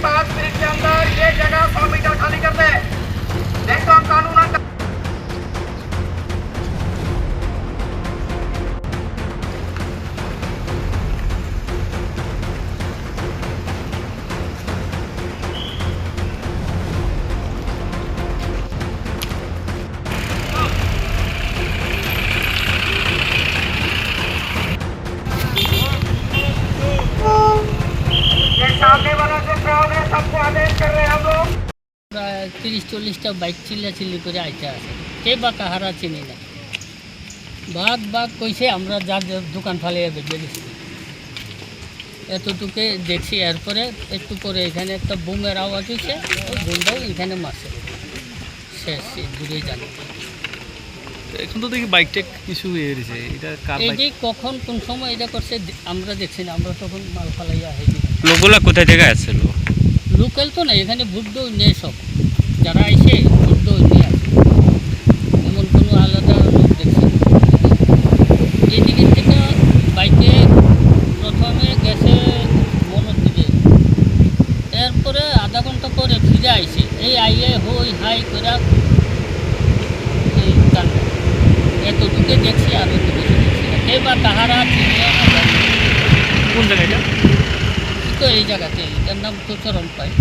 5 minute के अंदर ये जगह 100 मीटर खाली कर दे। देखो कानून सामने वाला जो क्राउड है सबको आदेश कर रहे हैं हम लोग। প্রায় 30-40টা বাইক চিল্লাচিল্লি করে আইতে আছে, কে বা কাহারা চিনি না। ভাগ কইছে, আমরা যার যার দোকান ফালিয়ে বেরিয়ে গেছি, এতটুকু দেখছি। এরপরে একটু পরে এখানে একটা বুমের আওয়াজ হয়েছে, ওই বুমটাও এখানে মারছে, শেষ দূরে জানি। এখন তো দেখি বাইকটা কিছু হয়েছে, এটা কার এই বাইক? যে কখন কোন সময় এটা করছে আমরা দেখছি না, আমরা তখন মাল ফালাইয়া হেঁটে। লোকগুলা কোথায় থেকে আসছিল? লোকাল তো না, এখানে ভোট দই নেই, সব যারা আইসে ভোট দই নিয়ে আসে, এমন কোনো আলাদা লোক দেখছি না। এদিকের থেকে বাইকে প্রথমে গেছে মনোর দিকে, এরপরে আধা ঘন্টা পরে ফিরে আইসে, এই আইয়ে হই হাই করে এই কান্না, এতটুকু দেখছি, আর একটু বেশি দেখছি না। কে বা তাহারা চিনলে না জানি। কোন জায়গাটা? তো এই জায়গাতে, এটার নাম তো চরণ পাই।